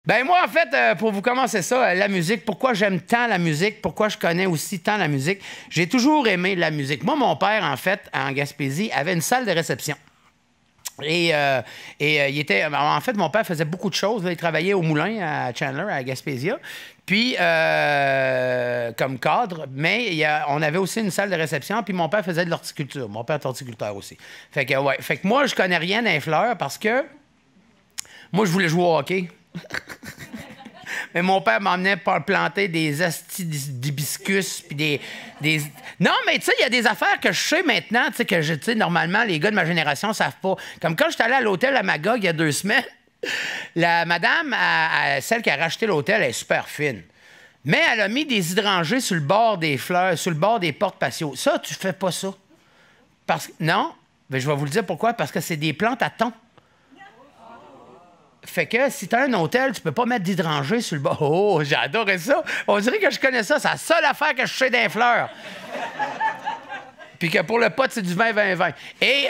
Ben moi, en fait, pour vous commencer ça, la musique, pourquoi j'aime tant la musique, pourquoi je connais aussi tant la musique, j'ai toujours aimé la musique. Moi, mon père, en fait, en Gaspésie, avait une salle de réception. Et il était... En fait, mon père faisait beaucoup de choses. Là. Il travaillait au moulin à Chandler, à Gaspésia. Puis, comme cadre, mais on avait aussi une salle de réception, puis mon père faisait de l'horticulture. Mon père est horticulteur aussi. Fait que, ouais. Fait que moi, je connais rien d'un fleur parce que moi, je voulais jouer au hockey. Mais mon père m'emmenait planter des astis d'hibiscus, puis des... Non, mais tu sais, il y a des affaires que je sais maintenant, tu sais, que tu sais, normalement, les gars de ma génération savent pas. Comme quand j'étais allé à l'hôtel à Magog il y a 2 semaines, la madame, celle qui a racheté l'hôtel, elle est super fine. Mais elle a mis des hydrangées sur le bord des fleurs, sur le bord des portes patio. Ça, tu fais pas ça. Parce que... Non, mais je vais vous le dire pourquoi. Parce que c'est des plantes à thon. Fait que si t'as un hôtel, tu peux pas mettre d'hydrangée sur le bas. Oh, j'ai adoré ça. On dirait que je connais ça. C'est la seule affaire que je sais des fleurs. Puis que pour le pot, c'est du 20-20-20. Et, hey,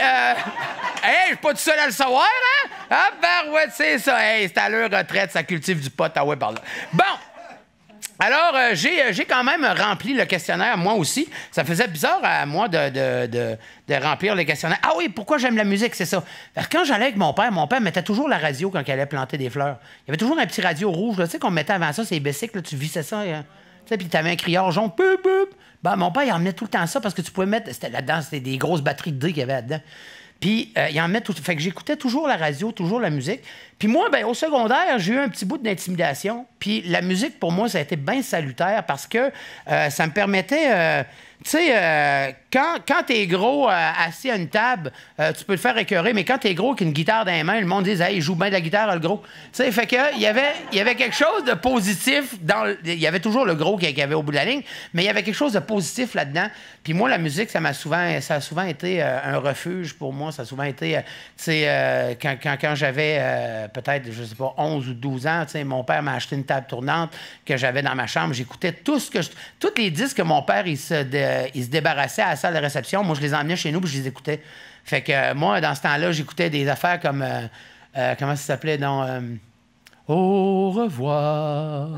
je suis pas tout seul à le savoir, hein? Ah, ben ouais, c'est ça. Hey, c'est à leur retraite, ça cultive du pot. Ah ouais, par là. Bon. Alors, j'ai quand même rempli le questionnaire, moi aussi. Ça faisait bizarre à moi de remplir le questionnaire. Ah oui, pourquoi j'aime la musique, c'est ça. Parce que quand j'allais avec mon père mettait toujours la radio quand il allait planter des fleurs. Il y avait toujours un petit radio rouge, là, tu sais, qu'on mettait avant ça, c'est les bicycles, tu vissais ça, hein, tu sais, puis tu avais un criard jaune, poup, poup. Ben, mon père, il emmenait tout le temps ça parce que tu pouvais mettre, c'était là-dedans, c'était des grosses batteries de dés qu'il y avait là-dedans. Puis, il en met tout. Fait que j'écoutais toujours la radio, toujours la musique. Puis moi, ben, au secondaire, j'ai eu un petit bout d'intimidation. Puis la musique, pour moi, ça a été bien salutaire parce que ça me permettait... tu sais, quand t'es gros assis à une table, tu peux te faire écœurer, mais quand t'es gros avec une guitare dans les mains, le monde dit « Hey, il joue bien de la guitare, le gros. » Tu sais, fait que il y avait quelque chose de positif dans... Il y avait toujours le gros qu'il y avait au bout de la ligne, mais il y avait quelque chose de positif là-dedans. Puis moi, la musique, ça a souvent été un refuge pour moi. Ça a souvent été... tu sais, quand j'avais peut-être, je sais pas, 11 ou 12 ans, tu sais, mon père m'a acheté une table tournante que j'avais dans ma chambre. J'écoutais tous les disques que mon père, il se débarrassait à la salle de réception. Moi, je les emmenais chez nous puis je les écoutais. Fait que moi, dans ce temps-là, j'écoutais des affaires comme... comment ça s'appelait? Au revoir.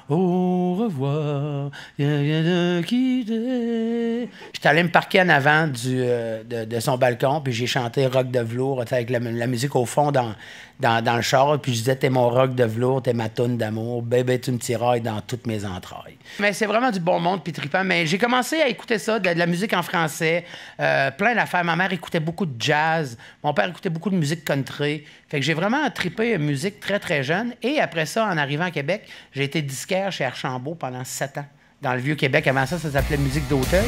Au revoir. De quitter. J'étais allé me parquer en avant de son balcon, puis j'ai chanté Rock de velours avec la musique au fond dans le char, puis je disais t'es mon rock de velours, t'es ma toune d'amour, bébé tu me tirailles dans toutes mes entrailles. Mais c'est vraiment du bon monde puis trippant. Mais j'ai commencé à écouter ça, de la musique en français, plein d'affaires. Ma mère écoutait beaucoup de jazz, mon père écoutait beaucoup de musique country. Fait que j'ai vraiment trippé musique très très jeune. Et après ça, en arrivant à Québec, j'ai été disquaire chez Archambault pendant 7 ans. Dans le Vieux-Québec, avant ça, ça s'appelait Musique d'Auteuil.